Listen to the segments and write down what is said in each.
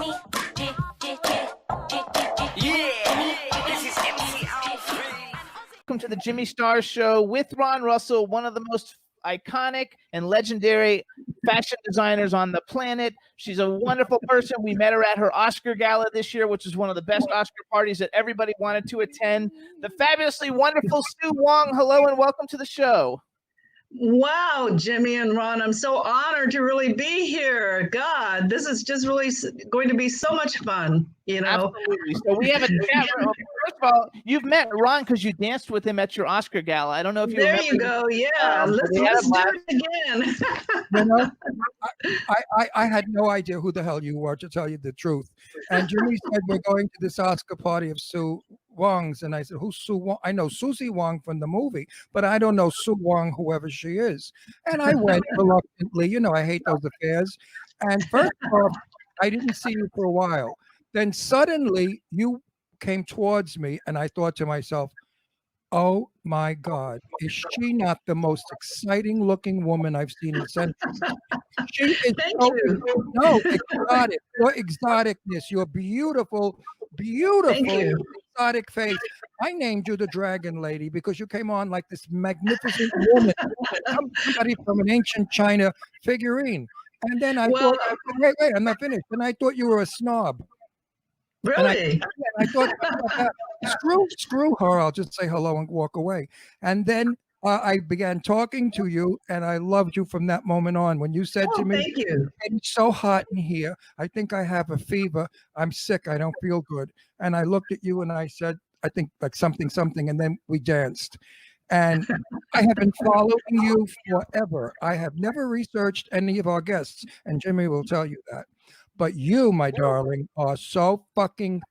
Welcome to the Jimmy Star Show with Ron Russell, one of the most iconic and legendary fashion designers on the planet. She's a wonderful person. We met her at her Oscar Gala this year, which is one of the best Oscar parties that everybody wanted to attend. The fabulously wonderful Sue Wong. Hello and welcome to the show. Wow, Jimmy and Ron, I'm so honored to really be here. God, this is just really going to be so much fun, you know? Absolutely. So we have a chat room. First of all, you've met Ron because you danced with him at your Oscar Gala. I don't know if you remember. There you go. Yeah, let's do it again. You know, I had no idea who the hell you were, to tell you the truth. And Jimmy said, we're going to this Oscar party of Sue Wong's. And I said, who's Sue Wong? I know Susie Wong from the movie, but I don't know Sue Wong, whoever she is. And I went reluctantly. You know, I hate those affairs. And first off, I didn't see you for a while. Then suddenly you came towards me, and I thought to myself, oh my God, is she not the most exciting looking woman I've seen in centuries? She is exotic. Your exoticness, your beautiful, exotic face. I named you the Dragon Lady because you came on like this magnificent woman, somebody from an ancient China figurine. And then I thought, wait, I'm not finished. And I thought you were a snob. Really? I thought screw her. I'll just say hello and walk away. And then I began talking to you, and I loved you from that moment on. When you said to me, thank you. It's so hot in here. I think I have a fever. I'm sick. I don't feel good. And I looked at you and I said, I think like something. And then we danced. And I have been following you forever. I have never researched any of our guests, and Jimmy will tell you that. But you, my darling, are so fucking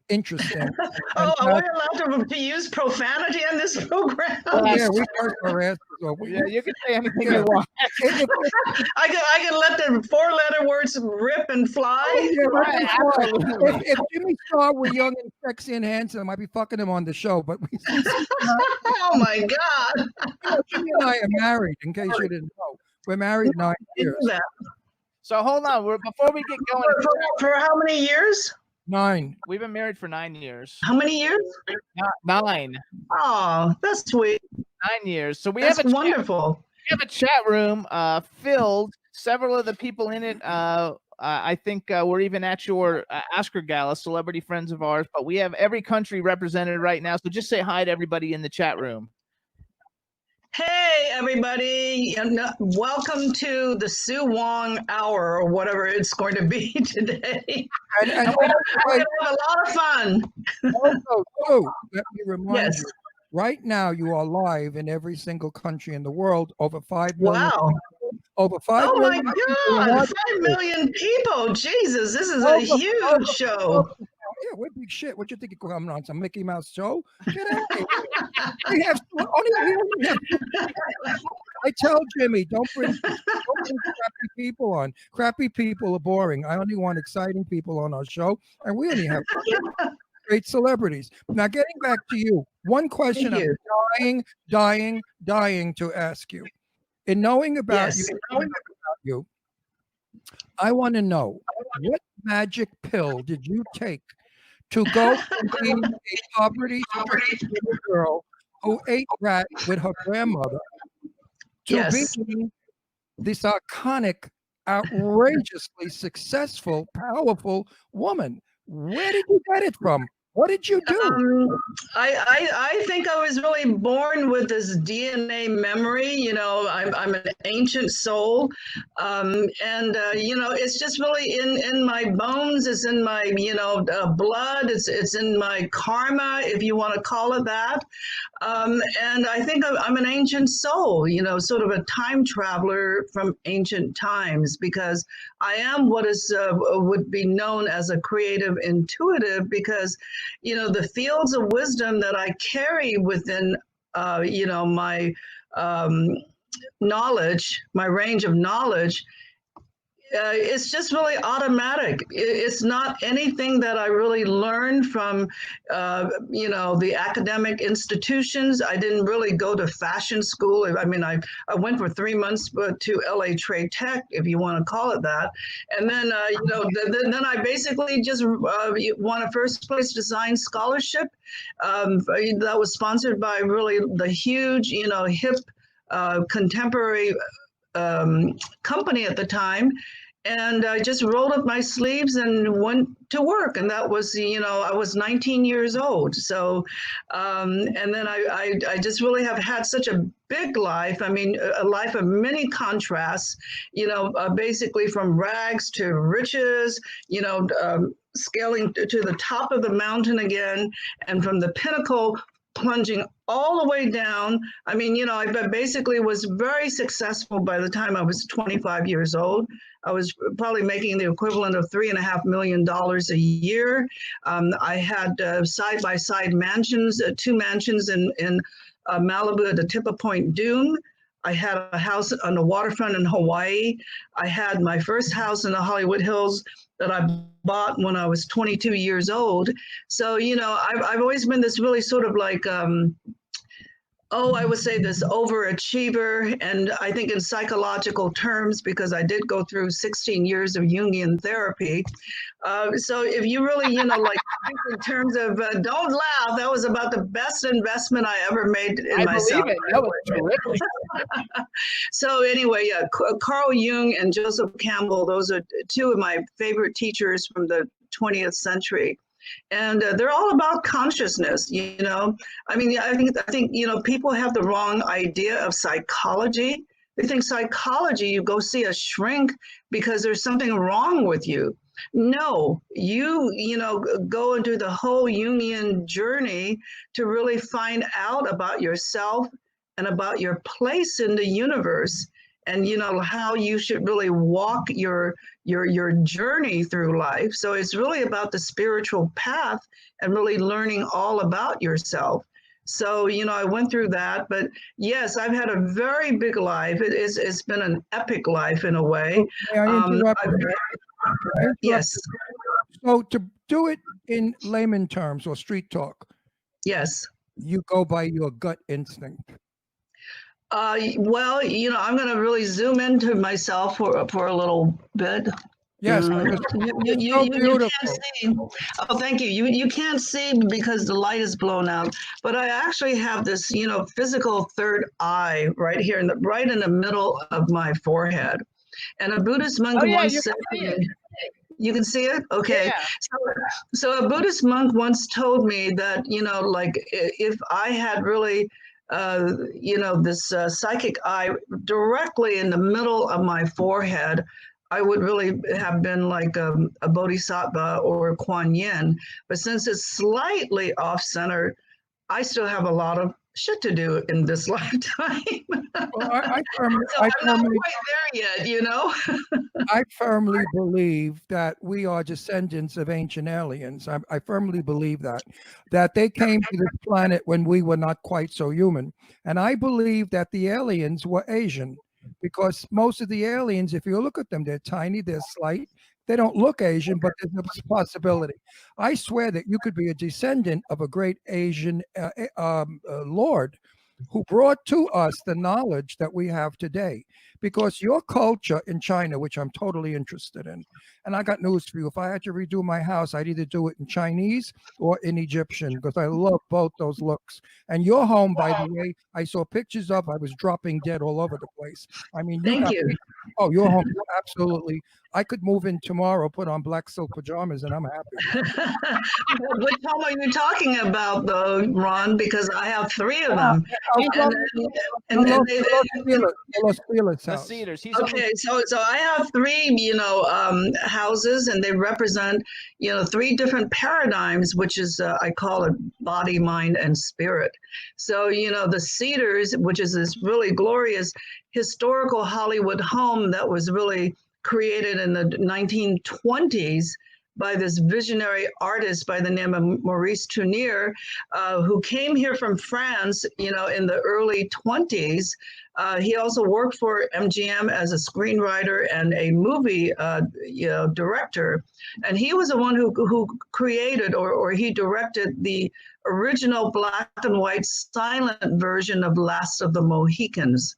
interesting. Are we allowed to use profanity on this program? Yeah, we curse our asses off. Yeah, you can say anything you want. I can let the four-letter words rip and fly. If Jimmy Star were young and sexy and handsome, I'd be fucking him on the show. But oh my God! Jimmy and I are married. In case you didn't know, we're married 9 years. So hold on, before we get going. For how many years? 9. We've been married for 9 years. How many years? 9. Oh, that's sweet. 9 years. So we have a wonderful. We have a chat room filled. Several of the people in it, I think, we're even at your Oscar Gala, celebrity friends of ours. But we have every country represented right now. So just say hi to everybody in the chat room. Hey, everybody. Welcome to the Sue Wong Hour, or whatever it's going to be today. And we're going to have a lot of fun. Also, let me remind you, right now you are live in every single country in the world, over 5 million. Wow. Over 5 million. Oh, my God. 5 million people. Jesus, this is a huge show. Yeah, we're big shit. What you think you're coming on some Mickey Mouse show? Get out of here. I tell Jimmy, don't bring crappy people on. Crappy people are boring. I only want exciting people on our show, and we only have great celebrities. Now, getting back to you, one question I'm dying to ask you. In knowing about you, I want to know, what magic pill did you take to go from being a poverty-stricken little girl who ate rat with her grandmother to being this iconic, outrageously successful, powerful woman? Where did you get it from? What did you do? I think I was really born with this DNA memory. You know, I'm an ancient soul, and you know, it's just really in my bones. It's in my blood. It's in my karma, if you want to call it that. And I think I'm an ancient soul. You know, sort of a time traveler from ancient times, because I am what is would be known as a creative intuitive, because the fields of wisdom that I carry within, my knowledge, my range of knowledge, It's just really automatic. It's not anything that I really learned from, the academic institutions. I didn't really go to fashion school. I mean, I went for 3 months to LA Trade Tech, if you want to call it that. And then, then I basically just won a first place design scholarship that was sponsored by really the huge, hip contemporary company at the time. And I just rolled up my sleeves and went to work. And that was, I was 19 years old. So, and then I just really have had such a big life. I mean, a life of many contrasts, basically from rags to riches, scaling to the top of the mountain again, and from the pinnacle plunging all the way down. I mean, I basically was very successful by the time I was 25 years old. I was probably making the equivalent of $3.5 million a year. I had side-by-side mansions, 2 mansions in Malibu at the tip of Point Dume. I had a house on the waterfront in Hawaii. I had my first house in the Hollywood Hills that I bought when I was 22 years old. So, I've always been this really sort of like, I would say this overachiever. And I think in psychological terms, because I did go through 16 years of Jungian therapy. So if you really, like in terms of, don't laugh, that was about the best investment I ever made in myself. I believe it. That was terrific. So anyway, Carl Jung and Joseph Campbell, those are 2 of my favorite teachers from the 20th century. And they're all about consciousness, I mean, I think, people have the wrong idea of psychology. They think psychology, you go see a shrink because there's something wrong with you. No, you go and do the whole Jungian journey to really find out about yourself and about your place in the universe, and how you should really walk your journey through life. So it's really about the spiritual path and really learning all about yourself. So I went through that, but yes, I've had a very big life. It's been an epic life in a way. May I interrupt? Yes. So to do it in layman terms or street talk, Yes. you go by your gut instinct. Well, I'm going to really zoom into myself for a little bit. Yes, You can't see. Oh, thank you. You can't see because the light is blown out. But I actually have this, physical third eye right here, right in the middle of my forehead. And a Buddhist monk once said to me, you can see it? Okay. Yeah. So a Buddhist monk once told me that, like if I had really this psychic eye directly in the middle of my forehead, I would really have been like a bodhisattva or a Kuan Yin. But since it's slightly off center, I still have a lot of shit to do in this lifetime. Well, I'm not quite there yet, I firmly believe that we are descendants of ancient aliens. I firmly believe that they came to this planet when we were not quite so human. And I believe that the aliens were Asian, because most of the aliens, if you look at them, they're tiny, they're slight. They don't look Asian, but there's a possibility. I swear that you could be a descendant of a great Asian lord who brought to us the knowledge that we have today. Because your culture in China, which I'm totally interested in, and I got news for you. If I had to redo my house, I'd either do it in Chinese or in Egyptian, because I love both those looks. And your home, by the way, I saw pictures of, I was dropping dead all over the place. I mean, Thank you. Oh, your home, absolutely. I could move in tomorrow, put on black silk pajamas, and I'm happy. Which home are you talking about, though, Ron? Because I have 3 of them. The Cedars. Okay, so I have 3, houses, and they represent, 3 different paradigms, which is I call it body, mind, and spirit. So the Cedars, which is this really glorious historical Hollywood home that was really created in the 1920s by this visionary artist by the name of Maurice Tournier, who came here from France, in the early 20s, He also worked for MGM as a screenwriter and a movie director. And he was the one who created or he directed the original black and white silent version of Last of the Mohicans,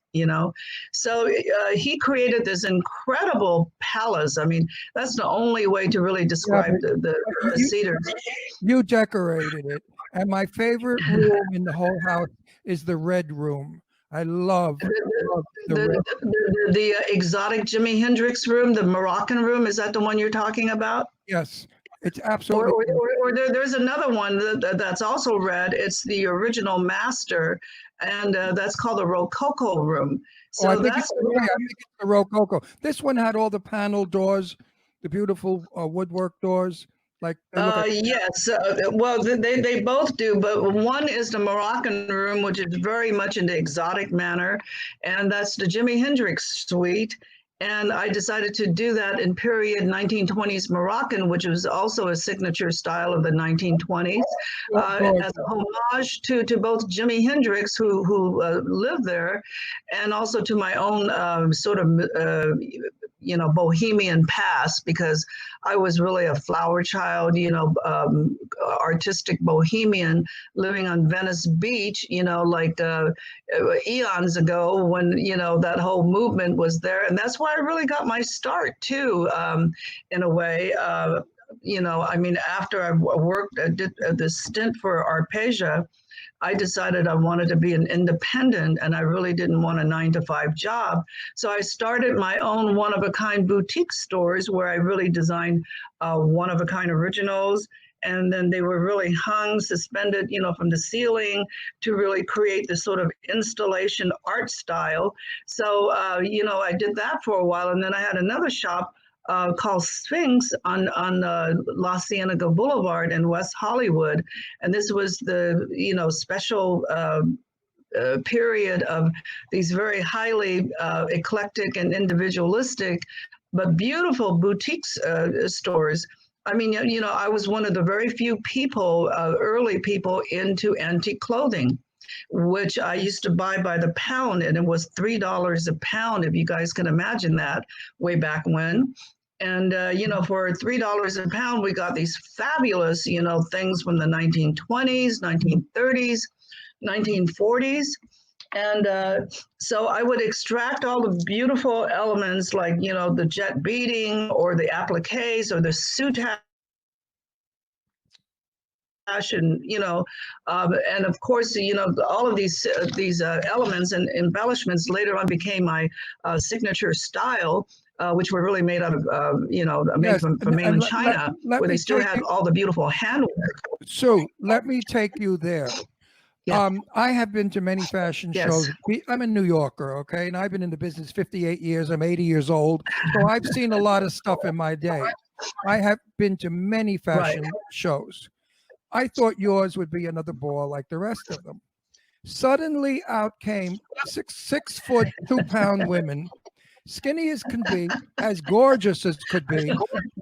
So he created this incredible palace. I mean, that's the only way to really describe the Cedars. You decorated it. And my favorite room in the whole house is the red room. I love the exotic Jimi Hendrix room, the Moroccan room. Is that the one you're talking about? Yes, it's absolutely. Or there's another one that's also red. It's the original master, and that's called the Rococo room. So I think it's the Rococo. This one had all the panel doors, the beautiful woodwork doors. Yes, well, they both do, but one is the Moroccan room, which is very much in the exotic manner, and that's the Jimi Hendrix suite. And I decided to do that in period 1920s Moroccan, which was also a signature style of the 1920s, as a homage to both Jimi Hendrix, who lived there, and also to my own sort of bohemian past, because I was really a flower child, artistic bohemian living on Venice Beach, like eons ago when, that whole movement was there. And that's why I really got my start too, in a way. I mean, after I worked, I did this stint for Arpegia, I decided I wanted to be an independent and I really didn't want a 9-to-5 job. So I started my own one-of-a-kind boutique stores where I really designed one-of-a-kind originals. And then they were really hung, suspended, from the ceiling to really create this sort of installation art style. So, I did that for a while. And then I had another shop called Sphinx on La Cienega Boulevard in West Hollywood. And this was the, special period of these very highly eclectic and individualistic, but beautiful boutique stores. I mean, I was one of the very few people, early people into antique clothing, which I used to buy by the pound, and it was $3 a pound, if you guys can imagine that, way back when. And, for $3 a pound, we got these fabulous, things from the 1920s, 1930s, 1940s. And so I would extract all the beautiful elements like, the jet beading or the appliques or the soutache. And and of course, all of these elements and embellishments later on became my signature style, which were really made out of made from mainland China, where they still have all the beautiful handwork. So let me take you there. Yeah. I have been to many fashion shows. I'm a New Yorker, okay, and I've been in the business 58 years. I'm 80 years old, so I've seen a lot of stuff in my day. I have been to many fashion shows. I thought yours would be another ball like the rest of them. Suddenly out came 6 foot 2 pound women, skinny as can be, as gorgeous as could be,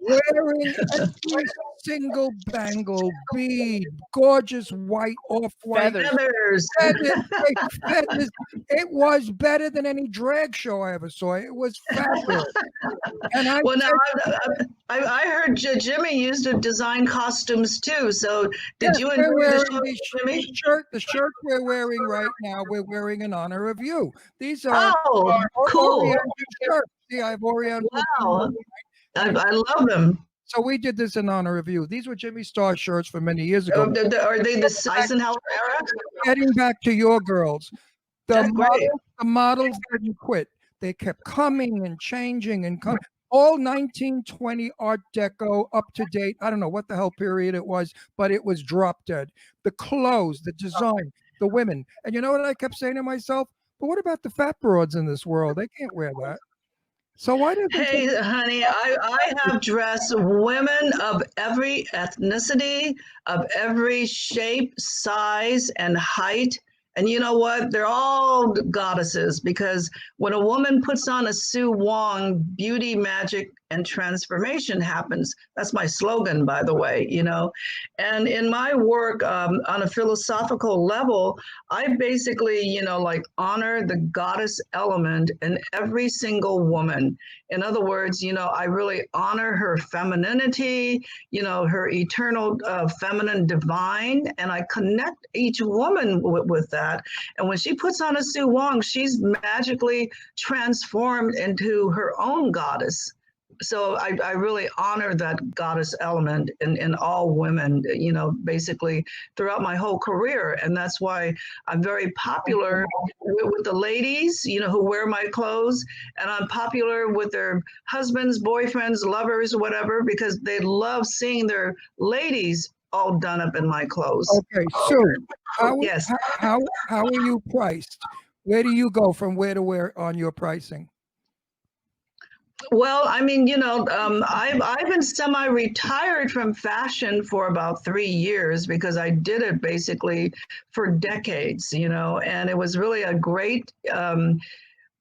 wearing every single bangle, bead, gorgeous white off-white feathers. Feathers. It was better than any drag show I ever saw. It was fabulous. And I heard Jimmy used to design costumes too. So did you enjoy the show, Jimmy? The shirt we're wearing right now, we're wearing in honor of you. These are cool shirts. See, I have Oriental. Wow, I love them. So we did this in honor of you. These were Jimmy Star shirts from many years ago. Are they the Eisenhower era? Getting back to your girls, the models didn't quit. They kept coming and changing and coming. All 1920 Art Deco, up to date. I don't know what the hell period it was, but it was drop dead. The clothes, the design, the women. And you know what I kept saying to myself? But what about the fat broads in this world? They can't wear that. So why did Hey, honey, I have dressed women of every ethnicity, of every shape, size, and height. And you know what? They're all goddesses, because when a woman puts on a Sue Wong beauty magic and transformation happens. That's my slogan, by the way, you know. And in my work on a philosophical level, I basically, you know, like honor the goddess element in every single woman. In other words, you know, I really honor her femininity, you know, her eternal feminine divine, and I connect each woman with that. And when she puts on a Sue Wong, she's magically transformed into her own goddess. So I really honor that goddess element in all women, you know, basically throughout my whole career. And that's why I'm very popular with the ladies, you know, who wear my clothes. And I'm popular with their husbands, boyfriends, lovers, whatever, because they love seeing their ladies all done up in my clothes. Okay, Sue, Yes. how are you priced? Where do you go from where to where on your pricing? Well, I mean, you know, I've been semi-retired from fashion for about 3 years because I did it basically for decades, you know, and it was really a great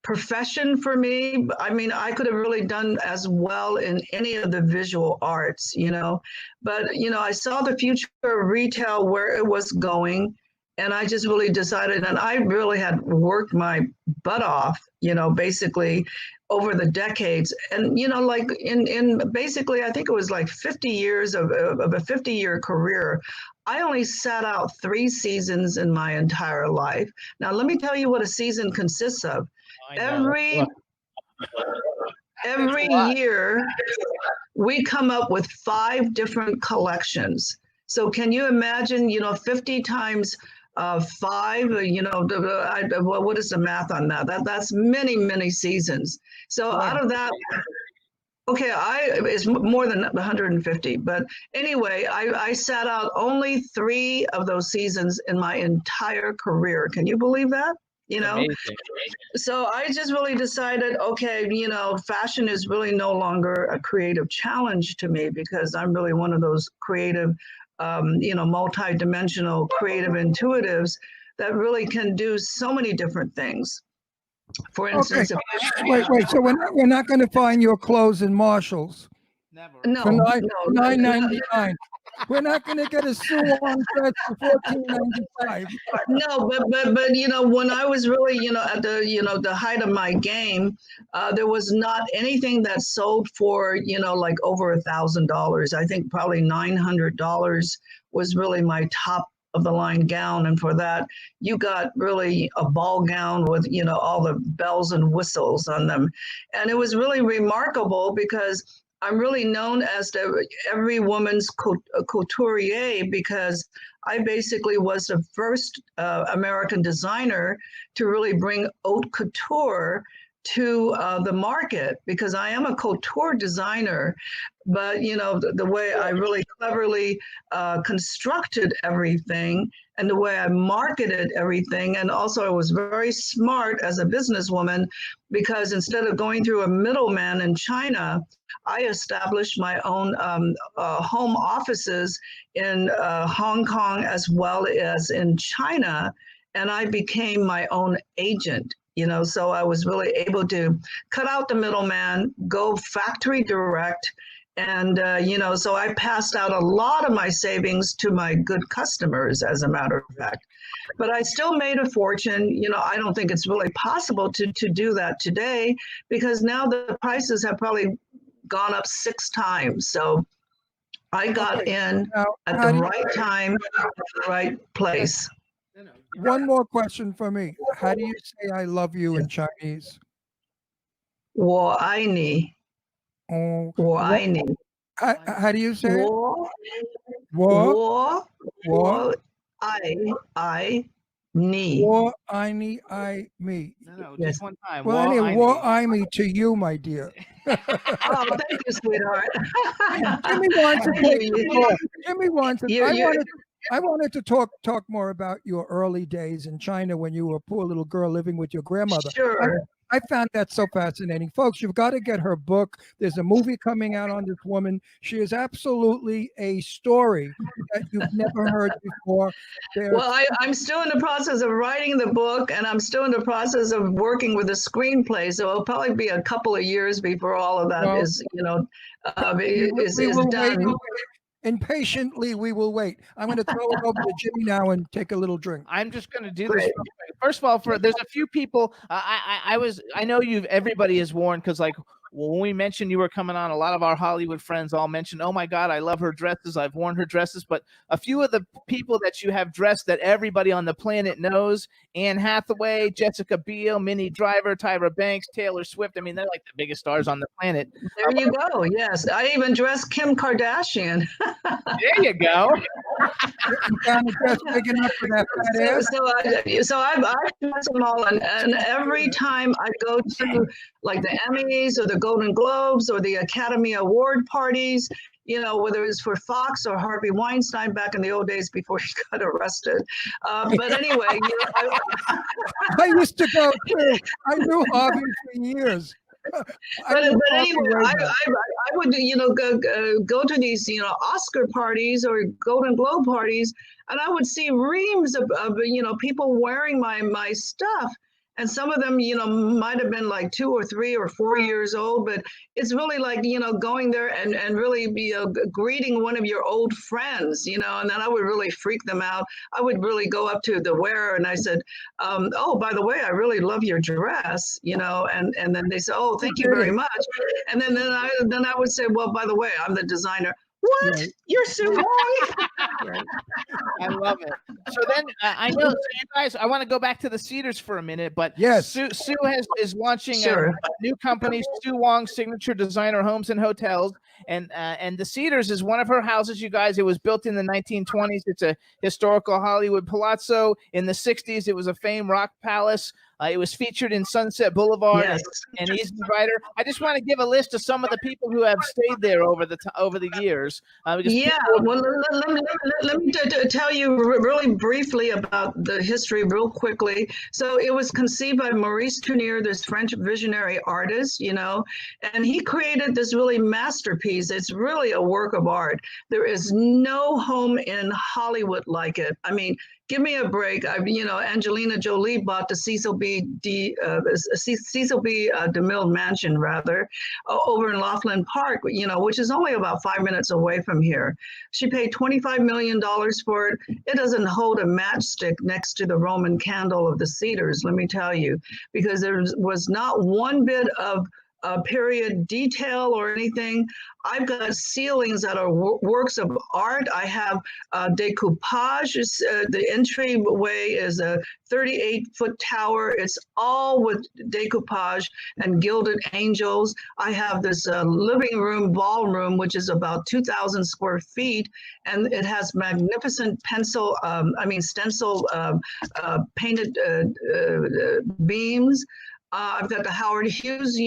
profession for me. I mean, I could have really done as well in any of the visual arts, you know, but, you know, I saw the future of retail where it was going. And I just really decided, and I really had worked my butt off, you know, basically over the decades. And, you know, like in basically, I think it was like 50 years of a 50-year career. I only sat out 3 seasons in my entire life. Now, let me tell you what a season consists of. Every year, we come up with 5 different collections. So can you imagine, you know, 50 times 5, you know, what is the math on that? That's many, many seasons. So out of that, okay, it's more than 150. But anyway, I sat out only 3 of those seasons in my entire career. Can you believe that? You know, amazing. So I just really decided, okay, you know, fashion is really no longer a creative challenge to me because I'm really one of those creative, you know, multi-dimensional creative intuitives that really can do so many different things. For instance, wait. So we're not going to find your clothes in Marshalls. Never. No, for $9.99. We're not going to get a Sue Wong dress for $14.95. No, but you know, when I was really, you know, at the, you know, the height of my game, there was not anything that sold for, you know, like over $1,000. I think probably $900 was really my top of the line gown, and for that you got really a ball gown with, you know, all the bells and whistles on them. And it was really remarkable because I'm really known as every woman's couturier because I basically was the first American designer to really bring haute couture to the market, because I am a couture designer, but you know, the way I really cleverly constructed everything and the way I marketed everything. And also I was very smart as a businesswoman because instead of going through a middleman in China, I established my own home offices in Hong Kong as well as in China, and I became my own agent. You know, so I was really able to cut out the middleman, go factory direct, and you know, so I passed out a lot of my savings to my good customers, as a matter of fact. But I still made a fortune. You know, I don't think it's really possible to do that today because now the prices have probably gone up 6 times. So I got in at the right time, at the right place. One more question for me. How do you say I love you in Chinese? 我爱你. Oh, 我爱你. How do you say it? 我爱你. 我爱你, I me. No, just one time. Well, anyway, 我爱你 to you, my dear. Oh, thank you, sweetheart. Jimmy wants to take the floor. Jimmy wants to. I wanted to talk more about your early days in China when you were a poor little girl living with your grandmother. Sure. I found that so fascinating. Folks, you've got to get her book. There's a movie coming out on this woman. She is absolutely a story that you've never heard before. Well, I'm still in the process of writing the book, and I'm still in the process of working with the screenplay. So it'll probably be a couple of years before all of that is done. Wait. Impatiently, we will wait. I'm going to throw it over to Jimmy now and take a little drink. I'm just going to do this. First of all, there's a few people. I know everybody is warned because like when we mentioned you were coming on, a lot of our Hollywood friends all mentioned, oh my God, I love her dresses. I've worn her dresses. But a few of the people that you have dressed that everybody on the planet knows, Anne Hathaway, Jessica Biel, Minnie Driver, Tyra Banks, Taylor Swift. I mean, they're like the biggest stars on the planet. There you go. Yes. I even dressed Kim Kardashian. There you go. So I've dressed them all. And every time I go to like the Emmys or the Golden Globes or the Academy Award parties, whether it's for Fox or Harvey Weinstein back in the old days before he got arrested. But anyway, I used to go too. I knew Harvey for years. But anyway, I would go to these Oscar parties or Golden Globe parties, and I would see reams of people wearing my stuff. And some of them, might have been like 2 or 3 or 4 years old, but it's really like, going there and really be greeting one of your old friends, and then I would really freak them out. I would really go up to the wearer and I said, oh, by the way, I really love your dress, and then they said, oh, thank you very much. And then I would say, well, by the way, I'm the designer. What? Right. You're Sue Wong? Right. I love it. So then I know, so you guys, I want to go back to the Cedars for a minute, but yes, Sue is launching a new company, Sue Wong Signature Designer Homes and Hotels. And the Cedars is one of her houses, you guys. It was built in the 1920s. It's a historical Hollywood palazzo. In the 60s, it was a famed rock palace. It was featured in Sunset Boulevard and Easy Rider. I just want to give a list of some of the people who have stayed there over the years. Well, let me tell you really briefly about the history real quickly. So it was conceived by Maurice Tournier, this French visionary artist, and he created this really masterpiece. It's really a work of art. There is no home in Hollywood like it. I mean, give me a break. Angelina Jolie bought the Cecil B. DeMille mansion, rather, over in Laughlin Park, which is only about 5 minutes away from here. She paid $25 million for it. It doesn't hold a matchstick next to the Roman candle of the Cedars, let me tell you, because there was not one bit of period detail or anything. I've got ceilings that are works of art. I have decoupage. The entryway is a 38-foot tower. It's all with decoupage and gilded angels. I have this living room, ballroom, which is about 2,000 square feet, and it has magnificent stencil painted beams. I've got the Howard Hughes,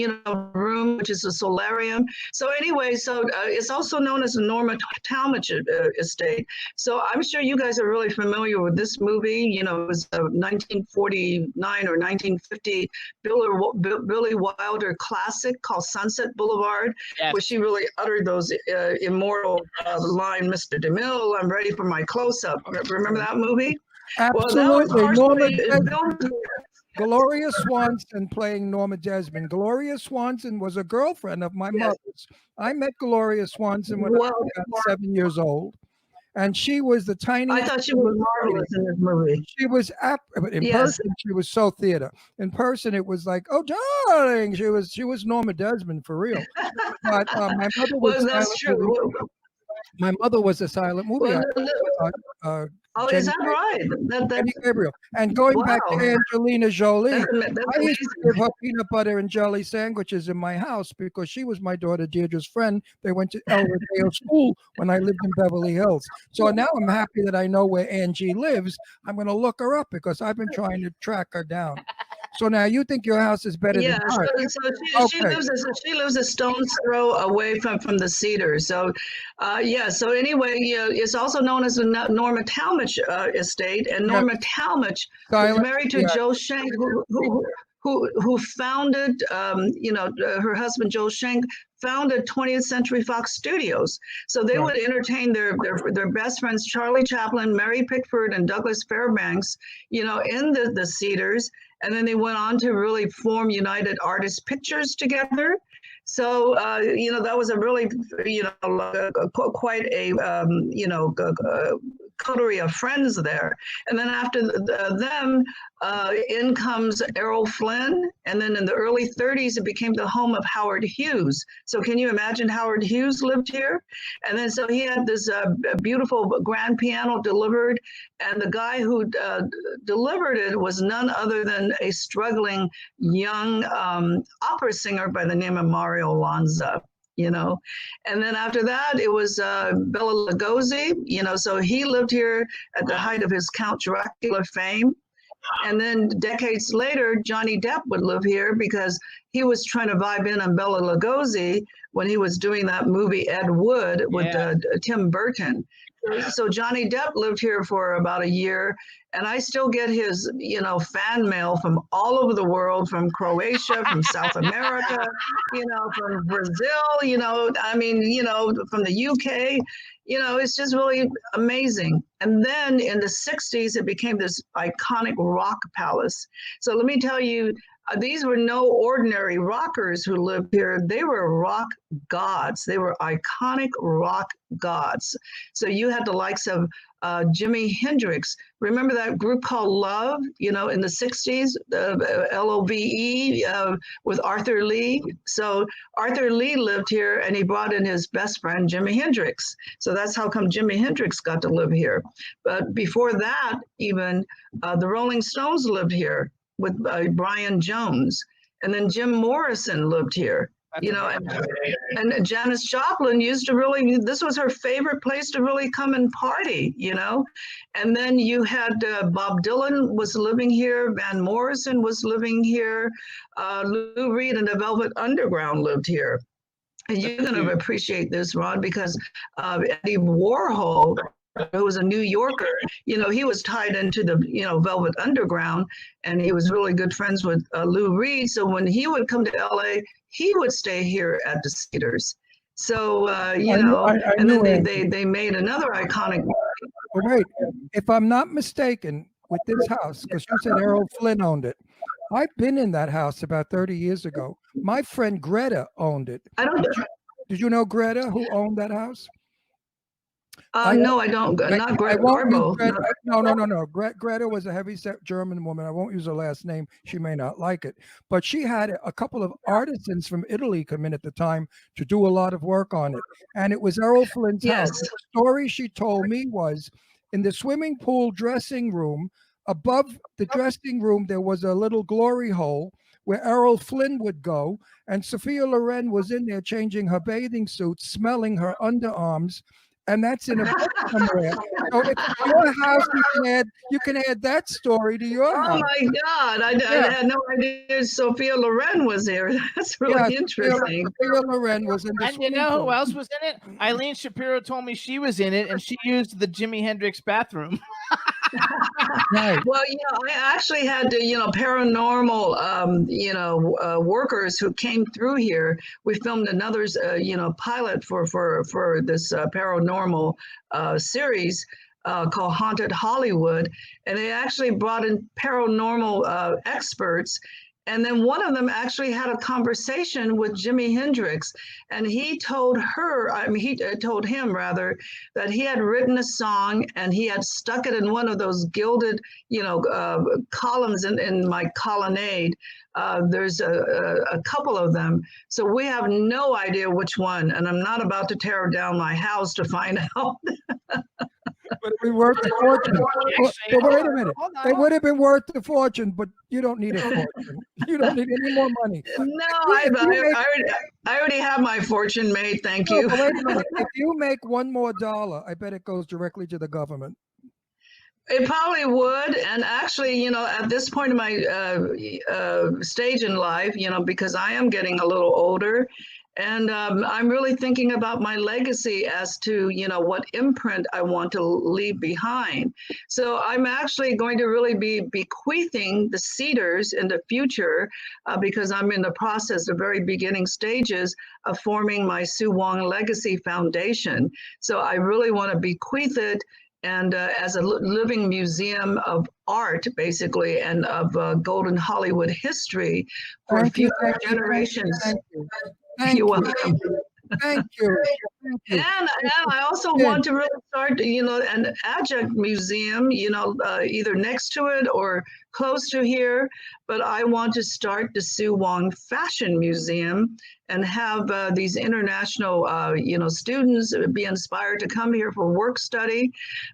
room, which is a solarium. So anyway, it's also known as the Norma Talmadge estate. So I'm sure you guys are really familiar with this movie. It was a 1949 or 1950 Billy Wilder classic called Sunset Boulevard, where she really uttered those immortal line, Mr. DeMille, I'm ready for my close-up. Remember that movie? Absolutely. Gloria Swanson playing Norma Desmond. Gloria Swanson was a girlfriend of my mother's. I met Gloria Swanson when I was about 7 years old. And she was the tiniest. I thought she was marvelous in this movie. She was, in person, she was so theater. In person, it was like, oh, darling. She was Norma Desmond for real. But my mother was that's true. My mother was a silent movie is that right? Jenny Gabriel. And going back to Angelina Jolie, I used to give her peanut butter and jelly sandwiches in my house because she was my daughter Deirdre's friend. They went to El Rodeo School when I lived in Beverly Hills. So now I'm happy that I know where Angie lives. I'm going to look her up because I've been trying to track her down. So now you think your house is better than ours? She lives a stone's throw away from the Cedars. So, So anyway, it's also known as the Norma Talmadge estate, and Norma Talmadge was married to Joe Schenck, who who founded, her husband Joe Schenck founded 20th Century Fox Studios. So they would entertain their best friends, Charlie Chaplin, Mary Pickford, and Douglas Fairbanks, in the Cedars. And then they went on to really form United Artists Pictures together. So, that was a really, quite a, coterie of friends there. And then after them, in comes Errol Flynn. And then in the early 30s, it became the home of Howard Hughes. So can you imagine Howard Hughes lived here? And then so he had this beautiful grand piano delivered. And the guy who delivered it was none other than a struggling young opera singer by the name of Mario Lanza. And then after that, it was Bela Lugosi, so he lived here at the height of his Count Dracula fame. And then decades later, Johnny Depp would live here because he was trying to vibe in on Bela Lugosi when he was doing that movie Ed Wood with Tim Burton. So Johnny Depp lived here for about a year, and I still get his, fan mail from all over the world, from Croatia, from South America, from Brazil, from the UK. It's just really amazing. And then in the 60s, it became this iconic rock palace. So let me tell you, these were no ordinary rockers who lived here. They were rock gods. They were iconic rock gods. So you had the likes of Jimi Hendrix. Remember that group called Love, in the 60s, LOVE, with Arthur Lee? So Arthur Lee lived here, and he brought in his best friend, Jimi Hendrix. So that's how come Jimi Hendrix got to live here. But before that, even the Rolling Stones lived here with Brian Jones. And then Jim Morrison lived here. And Janis Joplin used to this was her favorite place to really come and party, And then you had Bob Dylan was living here, Van Morrison was living here, Lou Reed and the Velvet Underground lived here. And you're going to appreciate this, Ron, because Eddie Warhol, who was a New Yorker, he was tied into the, Velvet Underground, and he was really good friends with Lou Reed. So when he would come to LA, he would stay here at the Cedars. So, and then they made another iconic. Wait, if I'm not mistaken, with this house, because you said Errol Flynn owned it, I've been in that house about 30 years ago. My friend Greta owned it. Did you know Greta, who owned that house? No, I don't. Not Greta Garbo. No. Greta was a heavy-set German woman. I won't use her last name. She may not like it. But she had a couple of artisans from Italy come in at the time to do a lot of work on it. And it was Errol Flynn's house. The story she told me was in the swimming pool dressing room, above the dressing room, there was a little glory hole where Errol Flynn would go. And Sophia Loren was in there changing her bathing suit, smelling her underarms. And that's in a book somewhere. So it's your house. You can add that story to your house. Oh my God! I had no idea Sophia Loren was here. That's really interesting. Sophia Loren was in the. And you know who else was in it? Eileen Shapiro told me she was in it, and she used the Jimi Hendrix bathroom. Right. Well, I actually had to, paranormal, workers who came through here. We filmed another, pilot for this paranormal series called Haunted Hollywood, and they actually brought in paranormal experts. And then one of them actually had a conversation with Jimi Hendrix, and he told told him rather, that he had written a song and he had stuck it in one of those gilded, columns in my colonnade. There's a couple of them. So we have no idea which one, and I'm not about to tear down my house to find out. But it would be worth a fortune. But wait a minute. They would have been worth a fortune, but you don't need a fortune. You don't need any more money. No, I already have my fortune made. Thank you. But wait a minute. If you make $1 more, I bet it goes directly to the government. It probably would. And actually, at this point in my stage in life, because I am getting a little older, And I'm really thinking about my legacy as to, what imprint I want to leave behind. So I'm actually going to really be bequeathing the cedars in the future because I'm in the process, the very beginning stages of forming my Sue Wong Legacy Foundation. So I really want to bequeath it and as a living museum of art, basically, and of golden Hollywood history for future generations. Thank You're you. welcome. Thank you. Thank you. And I also want to really start, an adjunct museum, either next to it or close to here. But I want to start the Sue Wong Fashion Museum and have these international, students be inspired to come here for work study.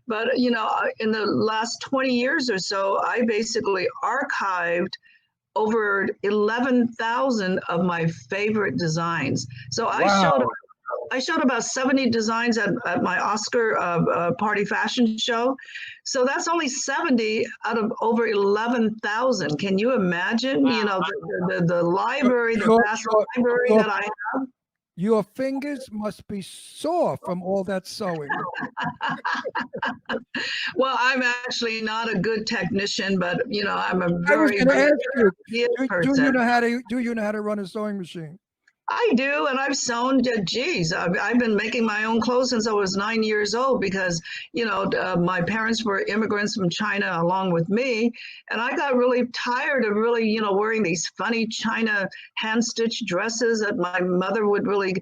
But, in the last 20 years or so, I basically archived over 11,000 of my favorite designs. So I showed about 70 designs at my Oscar party fashion show. So that's only 70 out of over 11,000. Can you imagine? Wow. The library, the vast library that I have. Your fingers must be sore from all that sewing. Well, I'm actually not a good technician, but I'm a I was very going to ask you, person. do you know how to run a sewing machine? I do, and I've sewn. Geez, I've been making my own clothes since I was 9 years old because, my parents were immigrants from China along with me, and I got really tired of really, wearing these funny China hand-stitched dresses that my mother would really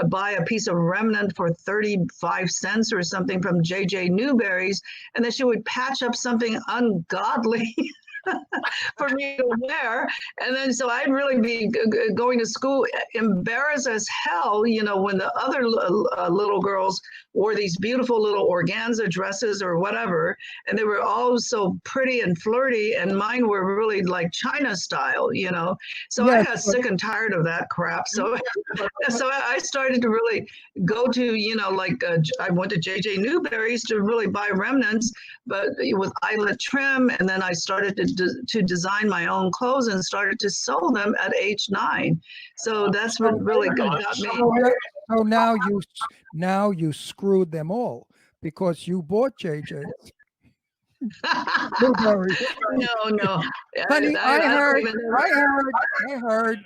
buy a piece of remnant for 35 cents or something from J.J. Newberry's, and then she would patch up something ungodly. For me to wear. And then so I'd really be going to school embarrassed as hell, when the other little girls wore these beautiful little organza dresses or whatever. And they were all so pretty and flirty. And mine were really like China style, So yes, I got sick and tired of that crap. So, so I started to really go to, I went to J.J. Newberry's to really buy remnants, but with eyelet trim. And then I started to design my own clothes and started to sew them at age 9. So that's what really got me. So now you screwed them all because you bought JJ's. No. Honey, I heard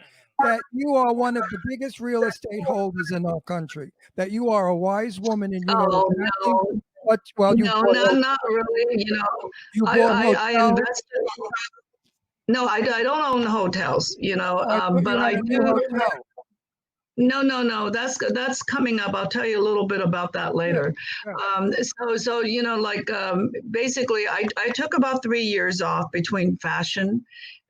that you are one of the biggest real estate holders in our country. That you are a wise woman and you know no. But well, you not really. You bought I invested. No, I don't own hotels. But I do. No. That's coming up. I'll tell you a little bit about that later. Yeah. Basically, I took about 3 years off between fashion,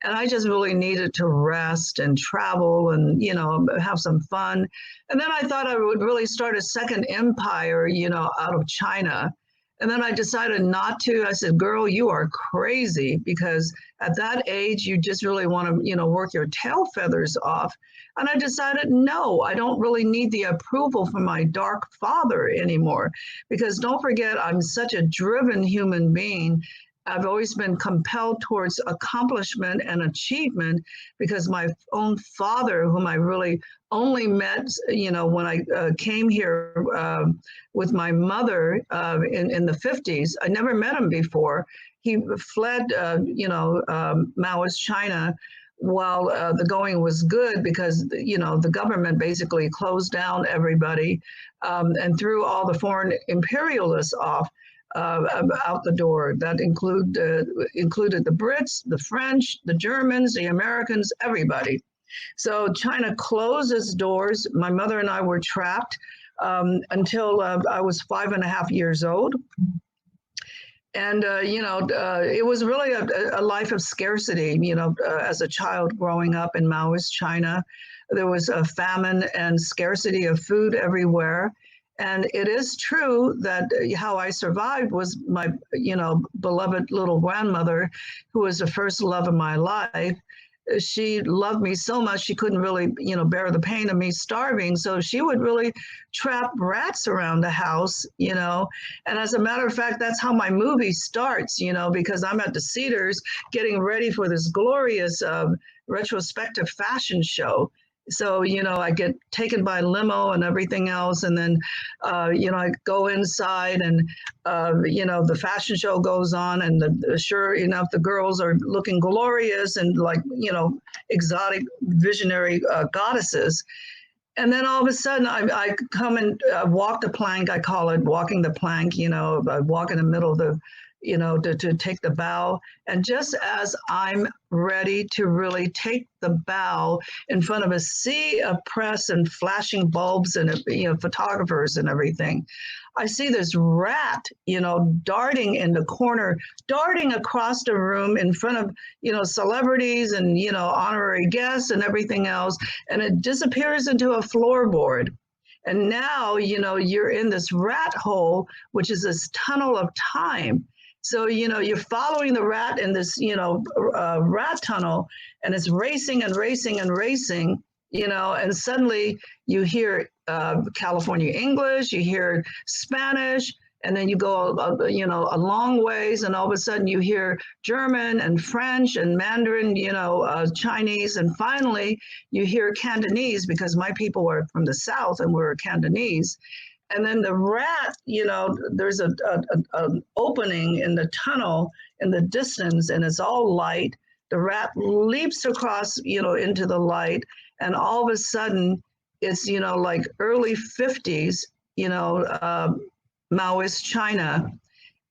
and I just really needed to rest and travel and have some fun. And then I thought I would really start a second empire, out of China. And then I decided not to. I said, girl, you are crazy, because at that age, you just really want to, work your tail feathers off. And I decided, no, I don't really need the approval from my dark father anymore, because don't forget, I'm such a driven human being. I've always been compelled towards accomplishment and achievement because my own father, whom I really only met, when I came here with my mother in the 50s. I never met him before. He fled, Maoist China while the going was good because, the government basically closed down everybody and threw all the foreign imperialists off. Out the door. That included the Brits, the French, the Germans, the Americans, everybody. So China closed its doors. My mother and I were trapped until I was 5.5 years old. And, it was really a life of scarcity, as a child growing up in Maoist China. There was a famine and scarcity of food everywhere. And it is true that how I survived was my, beloved little grandmother, who was the first love of my life. She loved me so much she couldn't really, bear the pain of me starving. So she would really trap rats around the house, And as a matter of fact, that's how my movie starts, because I'm at the Cedars getting ready for this glorious retrospective fashion show. So, I get taken by limo and everything else. And then, I go inside and, the fashion show goes on. And sure enough, the girls are looking glorious and like, exotic visionary goddesses. And then all of a sudden, I come and walk the plank. I call it walking the plank. I walk in the middle of the, to take the bow. And just as I'm ready to really take the bow in front of a sea of press and flashing bulbs and photographers and everything, I see this rat, darting in the corner, darting across the room in front of, celebrities and, honorary guests and everything else. And it disappears into a floorboard. And now, you're in this rat hole, which is this tunnel of time. So, you're following the rat in this, rat tunnel, and it's racing and racing and racing, and suddenly you hear California English, you hear Spanish, and then you go, a long ways, and all of a sudden you hear German and French and Mandarin, Chinese, and finally you hear Cantonese, because my people are from the South and we're Cantonese. And then the rat, there's an opening in the tunnel in the distance, and it's all light. The rat leaps across, into the light, and all of a sudden, it's like early 50s, Maoist China,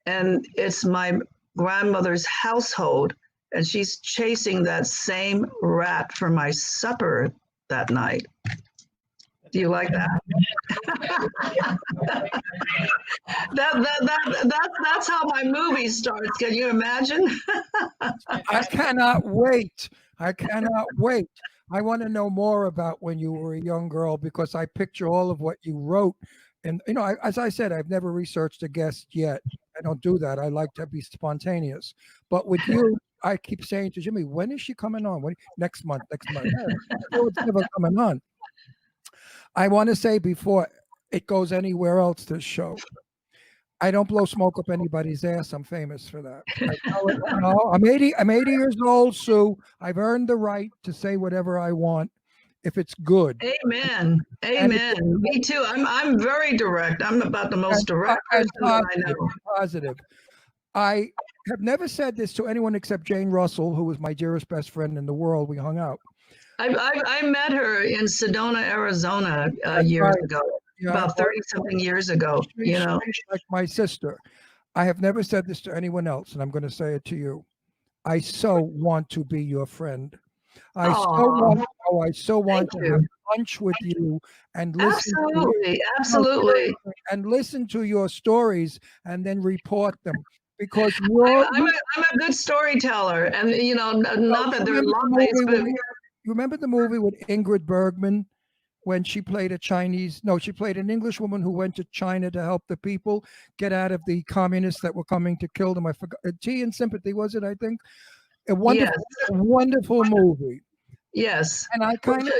and it's my grandmother's household, and she's chasing that same rat for my supper that night. Do you like that? That's how my movie starts. Can you imagine? I cannot wait. I cannot wait. I want to know more about when you were a young girl, because I picture all of what you wrote. And, as I said, I've never researched a guest yet. I don't do that. I like to be spontaneous. But with you, I keep saying to Jimmy, when is she coming on? Next month. Oh, it's never coming on. I want to say before it goes anywhere else, this show, I don't blow smoke up anybody's ass. I'm famous for that. I'm 80 years old, Sue. I've earned the right to say whatever I want if it's good. Amen. Amen. Me too. I'm very direct. I'm about the most direct person that I know. Positive. I have never said this to anyone except Jane Russell, who was my dearest best friend in the world. We hung out. I met her in Sedona, Arizona, years ago, about 30-something years ago. She's like my sister. I have never said this to anyone else, and I'm going to say it to you. I so want to be your friend. I so want to have lunch with you and listen. Absolutely. And listen to your stories and then report them. Because I'm a good storyteller, and not that they're lies, but. You remember the movie with Ingrid Bergman when she played she played an English woman who went to China to help the people get out of the communists that were coming to kill them. I forgot. Tea and Sympathy, was it, I think? A wonderful movie. Yes. And I China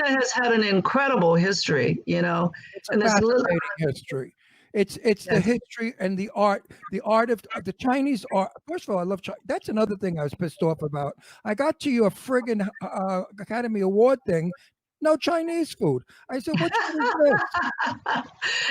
has had an incredible history, It's a fascinating history. It's the history and the art of the Chinese art. First of all, I love China. That's another thing I was pissed off about. I got to your friggin' Academy Award thing. No Chinese food. I said, what is this?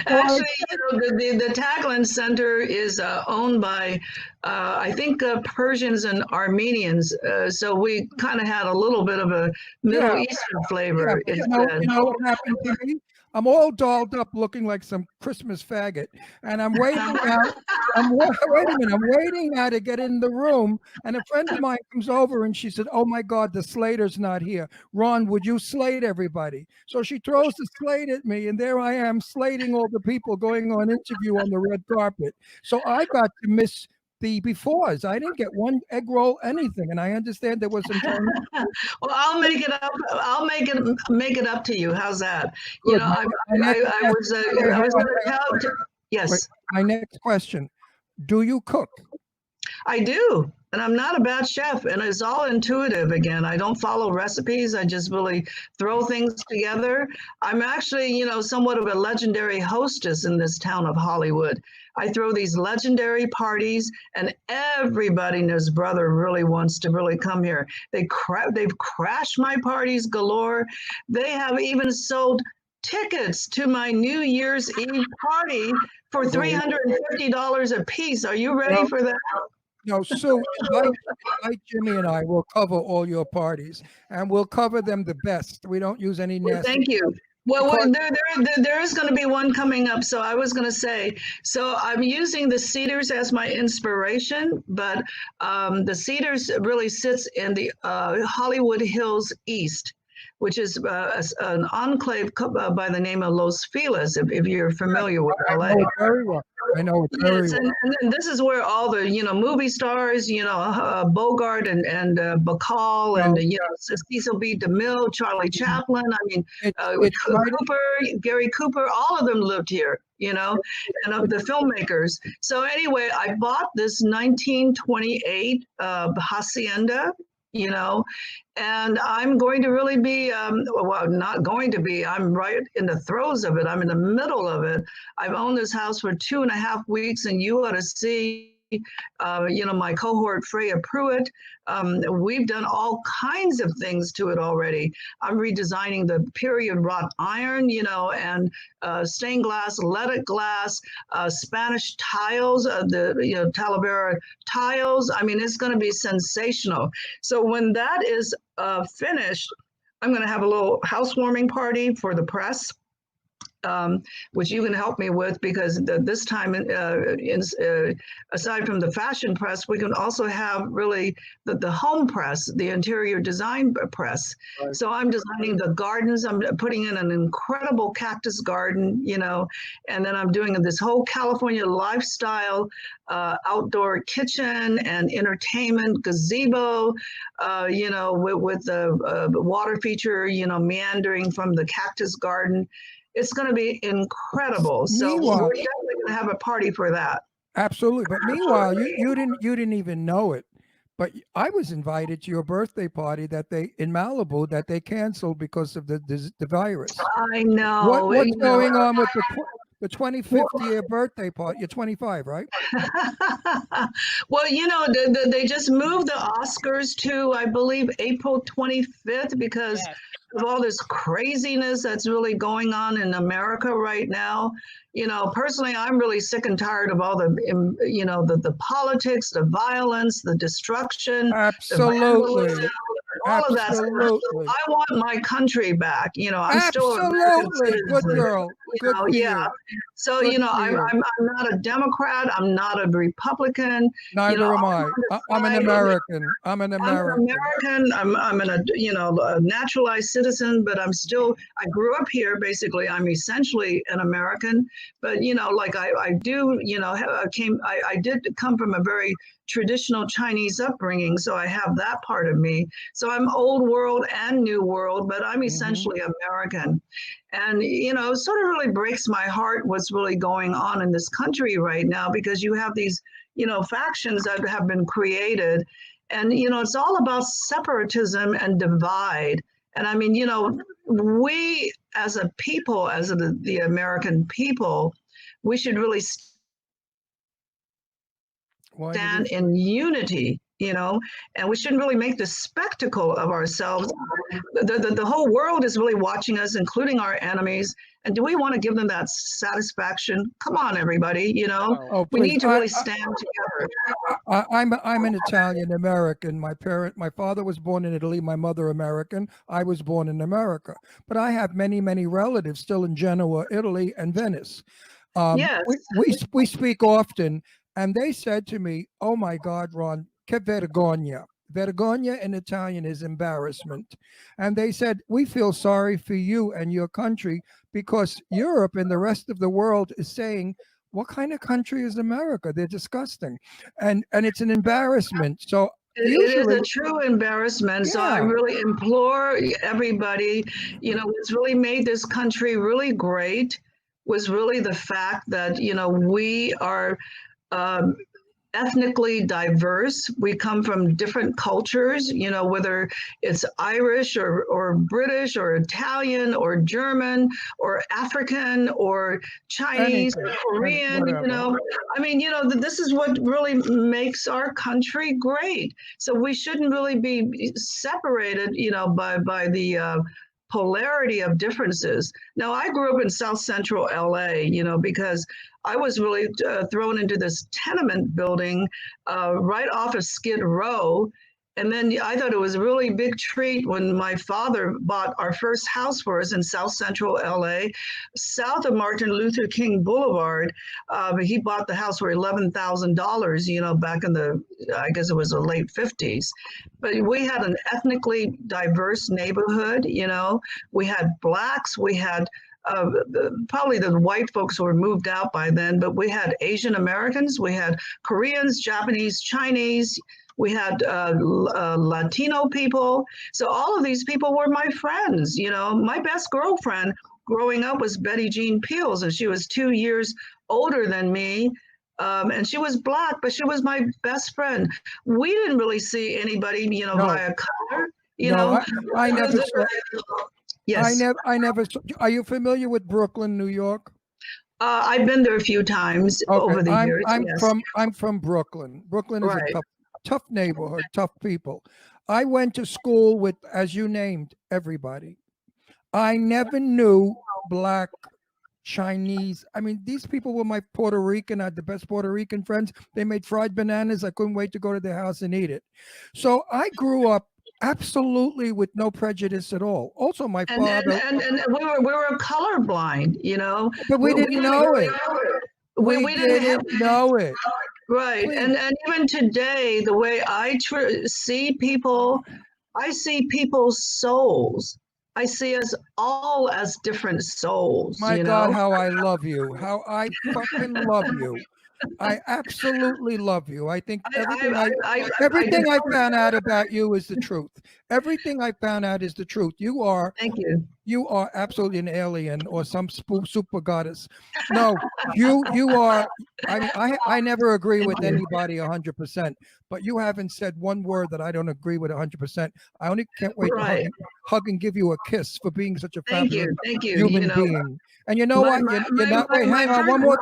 Actually, the Tagline Center is owned by, I think, Persians and Armenians. So we kind of had a little bit of a Middle Eastern flavor. You know what happened to me? I'm all dolled up looking like some Christmas faggot. And I'm waiting out. Wait a minute. I'm waiting now to get in the room. And a friend of mine comes over and she said, oh my God, the Slater's not here. Ron, would you slate everybody? So she throws the slate at me. And there I am slating all the people going on interview on the red carpet. So I got to miss the befores. I didn't get one egg roll, anything, and I understand there was some. Well, I'll make it up. I'll make it up to you. How's that? Good. I was going to tell. Yes. My next question: do you cook? I do. And I'm not a bad chef, and it's all intuitive again. I don't follow recipes. I just really throw things together. I'm actually, somewhat of a legendary hostess in this town of Hollywood. I throw these legendary parties, and everybody and his brother really wants to really come here. They've crashed my parties galore. They have even sold tickets to my New Year's Eve party for $350 a piece. Are you ready for that? No, Sue, invite Jimmy and I will cover all your parties, and we'll cover them the best. We don't use any nasty. Thank you. Well, there is going to be one coming up. So I was going to say, so I'm using the Cedars as my inspiration, but the Cedars really sits in the Hollywood Hills East, which is an enclave by the name of Los Feliz, if you're familiar with LA. I know it very well. I know it very well. And this is where all the movie stars, Bogart and Bacall and Cecil B. DeMille, Charlie Chaplin. I mean, Gary Cooper, all of them lived here. And of the filmmakers. So anyway, I bought this 1928 hacienda. And I'm going to really be, not going to be, I'm right in the throes of it. I'm in the middle of it. I've owned this house for 2.5 weeks, and you ought to see, my cohort, Freya Pruitt. We've done all kinds of things to it already. I'm redesigning the period wrought iron, and stained glass, leaded glass, Spanish tiles, the Talavera tiles. I mean, it's going to be sensational. So when that is finished, I'm going to have a little housewarming party for the press. Which you can help me with, because this time, aside from the fashion press, we can also have really the home press, the interior design press. Right. So I'm designing the gardens. I'm putting in an incredible cactus garden, and then I'm doing this whole California lifestyle outdoor kitchen and entertainment gazebo, with the water feature, meandering from the cactus garden. It's going to be incredible. So we're definitely going to have a party for that. Absolutely. But meanwhile, you didn't even know it. But I was invited to your birthday party in Malibu that they canceled because of the virus. I know. What's going on with the 25th year birthday party? You're 25, right? Well, they just moved the Oscars to, I believe, April 25th because of all this craziness that's really going on in America right now. Personally, I'm really sick and tired of all the politics, the violence, the destruction. Absolutely. All of that stuff. I want my country back. I'm still a American citizen. Good girl. Good for you. So, I'm not a Democrat. I'm not a Republican. Neither am I. I'm an American. I'm an American. I'm a naturalized citizen, but I grew up here. Basically, I'm essentially an American. But, I do, I did come from a very traditional Chinese upbringing. So I have that part of me. So I'm old world and new world, but I'm essentially American. And, it sort of really breaks my heart what's really going on in this country right now, because you have these, factions that have been created. And, it's all about separatism and divide. And I mean, we as a people, as the American people, we should really stand in unity, and we shouldn't really make the spectacle of ourselves. The whole world is really watching us, including our enemies. And do we want to give them that satisfaction? Come on, everybody, we need to really stand together. I'm an Italian American. My father was born in Italy, my mother American. I was born in America. But I have many, many relatives still in Genoa, Italy, and Venice. Yes. We speak often. And they said to me, "Oh my God, Ron, che vergogna." Vergogna in Italian is embarrassment. And they said, "We feel sorry for you and your country because Europe and the rest of the world is saying, what kind of country is America? They're disgusting." And it's an embarrassment. So it is a true embarrassment. Yeah. So I really implore everybody, what's really made this country really great was really the fact that, we are ethnically diverse. We come from different cultures, you know, whether it's Irish or British or Italian or German or African or Chinese or Korean, you know. I mean, you know, this is what really makes our country great. So we shouldn't really be separated, you know, by the polarity of differences. Now, I grew up in South Central LA, you know, because I was really thrown into this tenement building right off of Skid Row. And then I thought it was a really big treat when my father bought our first house for us in South Central LA, south of Martin Luther King Boulevard. He bought the house for $11,000, you know, back in the, I guess it was the late 50s. But we had an ethnically diverse neighborhood, you know. We had Blacks, we had probably the white folks were moved out by then, but we had Asian Americans, we had Koreans, Japanese, Chinese, we had Latino people. So all of these people were my friends. You know, my best girlfriend growing up was Betty Jean Peels, and she was 2 years older than me. And she was Black, but she was my best friend. We didn't really see anybody, you know, by a color. You know, I never saw. Yes. I never. Are you familiar with Brooklyn, New York? I've been there a few times over the years. I'm from Brooklyn. Brooklyn is a tough neighborhood, tough people. I went to school with, as you named, everybody. I never knew Black, Chinese. I mean, these people were my Puerto Rican. I had the best Puerto Rican friends. They made fried bananas. I couldn't wait to go to their house and eat it. So I grew up absolutely with no prejudice at all. Also, my father and we were colorblind, you know, but we didn't know it. We didn't know it. Right. And even today, the way I see people, I see people's souls. I see us all as different souls. My God, how I love you. How I fucking love you. I absolutely love you. I think everything I found out about you is the truth. Everything I found out is the truth. You are. Thank you. You are absolutely an alien or some super goddess. No, you are. I mean, I never agree with anybody 100%, but you haven't said one word that I don't agree with 100%. I only can't wait to hug and give you a kiss for being such a fabulous human being. And you know what? You're not. Wait, hang on. One more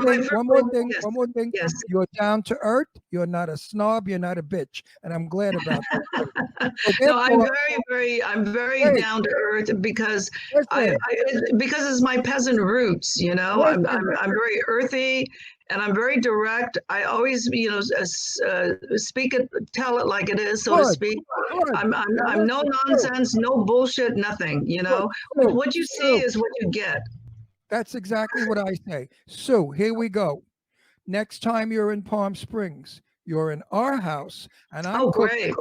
thing. Yes. You're down to earth. You're not a snob. You're not a bitch. And I'm glad about that. So no, I'm very down to earth because because it's my peasant roots. You know, I'm very earthy. And I'm very direct. I always, you know, speak it, tell it like it is, so to speak. I'm no nonsense, no bullshit, nothing. You know, what you see is what you get. That's exactly what I say. So here we go. Next time you're in Palm Springs, you're in our house, and I'm cooking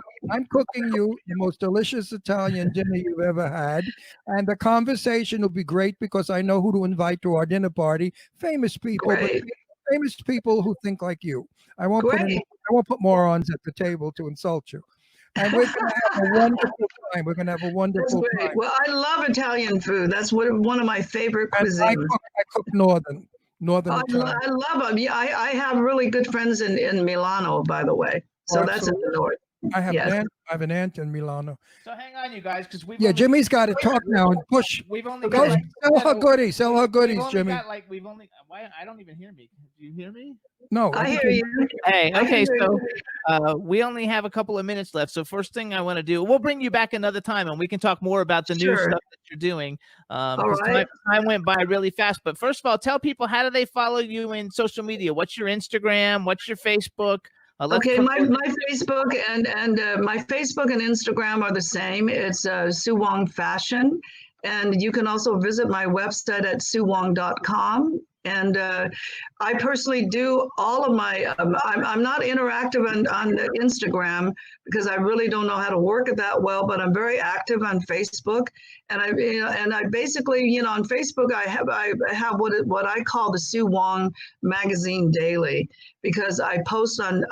you the most delicious Italian dinner you've ever had. And the conversation will be great because I know who to invite to our dinner party. Famous people, but famous people who think like you. I won't put morons at the table to insult you. And we're going to have a wonderful time. We're going to have a wonderful time. Well, I love Italian food. That's one of my favorite cuisines. I cook northern Italian. I love them. Yeah, I have really good friends in Milano, by the way. So that's in the north. I have an aunt in Milano. So hang on, you guys, because Jimmy's got to talk now and push. We've only got sell her goodies, Jimmy. I don't even hear me. Do you hear me? No, I hear you. Hey, okay, so we only have a couple of minutes left. So first thing I want to do, we'll bring you back another time and we can talk more about the new stuff that you're doing. Time went by really fast. But first of all, tell people, how do they follow you in social media? What's your Instagram? What's your Facebook? Okay, my Facebook and my Facebook and Instagram are the same. It's Sue Wong Fashion. And you can also visit my website at SueWong.com. And I personally do all of my, I'm not interactive on Instagram because I really don't know how to work it that well, but I'm very active on Facebook. And I basically, you know, on Facebook, I have what I call the Sue Wong Magazine Daily, because I post on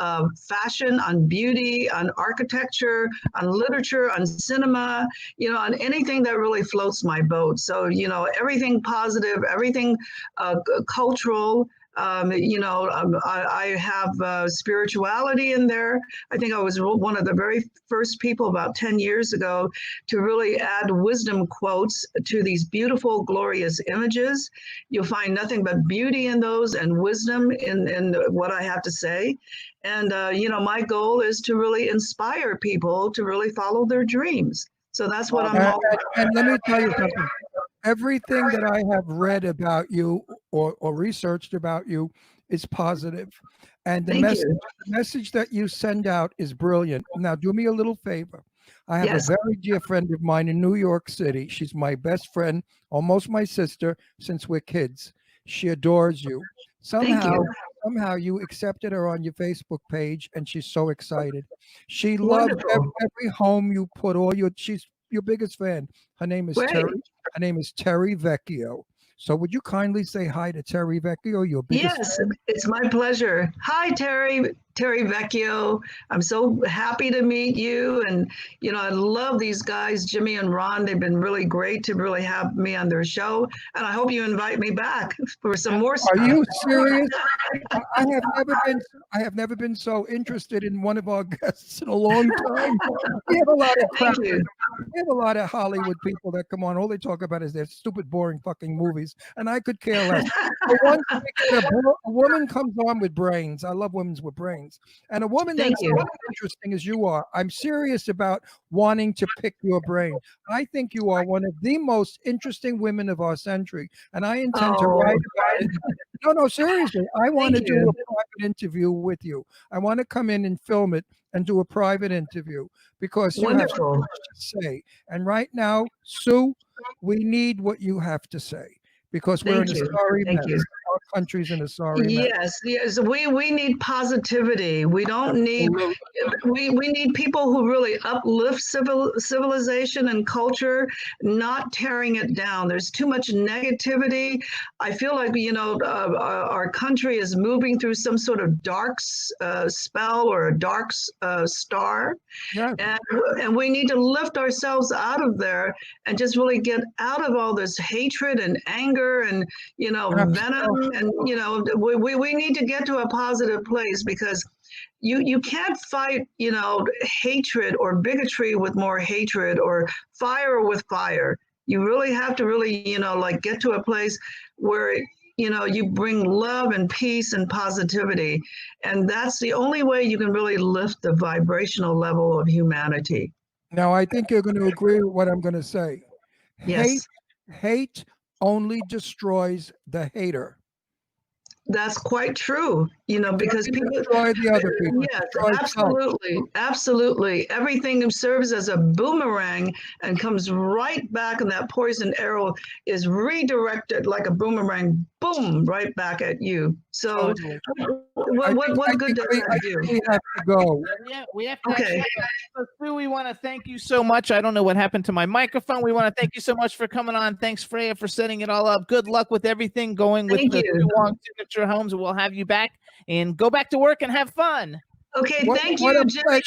fashion, on beauty, on architecture, on literature, on cinema, you know, on anything that really floats my boat. So, you know, everything positive, everything cultural, I have spirituality in there. I think I was one of the very first people about 10 years ago to really add wisdom quotes to these beautiful, glorious images. You'll find nothing but beauty in those and wisdom in what I have to say. And, my goal is to really inspire people to really follow their dreams. So that's what I'm all about. And let me tell you something. Everything that I have read about you or researched about you is positive. And the message that you send out is brilliant. Now, do me a little favor. I have a very dear friend of mine in New York City. She's my best friend, almost my sister, since we're kids. She adores you. Somehow you accepted her on your Facebook page, and she's so excited. She loved every home you put she's your biggest fan. Her name is Terry. Her name is Terry Vecchio. So would you kindly say hi to Terry Vecchio, your biggest fan? It's my pleasure. Hi, Terry Vecchio. I'm so happy to meet you. And, I love these guys, Jimmy and Ron. They've been really great to really have me on their show. And I hope you invite me back for some more stuff. Are you serious? I have never been so interested in one of our guests in a long time. We have a lot of we have a lot of Hollywood people that come on. All they talk about is their stupid, boring fucking movies. And I could care less. A woman comes on with brains. I love women with brains. And a woman that's as interesting as you are. I'm serious about wanting to pick your brain. I think you are one of the most interesting women of our century. And I intend to write about it. No, seriously. I want to do a private interview with you. I want to come in and film it and do a private interview because you have so much to say. And right now, Sue, we need what you have to say. Because we're in a sorry mess. Our country's in a sorry mess. Yes. We need positivity. We don't need. We need people who really uplift civilization and culture, not tearing it down. There's too much negativity. I feel like our country is moving through some sort of dark spell or a dark star, and we need to lift ourselves out of there and just really get out of all this hatred and anger and venom, and we need to get to a positive place because you can't fight hatred or bigotry with more hatred or fire with fire. You really have to get to a place where you bring love and peace and positivity, and that's the only way you can really lift the vibrational level of humanity. Now I think you're going to agree with what I'm going to say. Yes. Hate only destroys the hater. That's quite true, because people destroy the other people. Yes, absolutely. Everything serves as a boomerang and comes right back, and that poison arrow is redirected like a boomerang, boom, right back at you. So, what good does that do? We have to go. Yeah, we have to. Okay. So, Sue, we want to thank you so much. I don't know what happened to my microphone. We want to thank you so much for coming on. Thanks, Freya, for setting it all up. Good luck with everything going with the Sue Wong Signature Homes. We'll have you back and go back to work and have fun. Okay, thank you, what a Jimmy.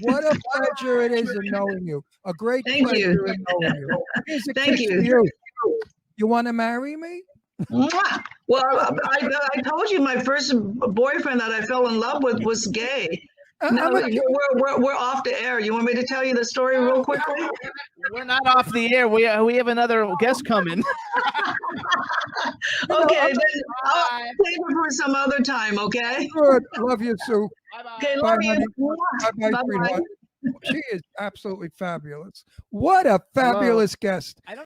What a pleasure it is in knowing you. A great pleasure in knowing you. Here's a Thank kiss you. for you. You want to marry me? Well, I told you my first boyfriend that I fell in love with was gay. No, we're off the air. You want me to tell you the story real quickly? We're not off the air. We have another guest coming. Okay, then I'll save it for some other time, okay? Good. Love you, Sue. Bye-bye. Okay, love you. Bye-bye, sweetheart. She is absolutely fabulous. What a fabulous guest.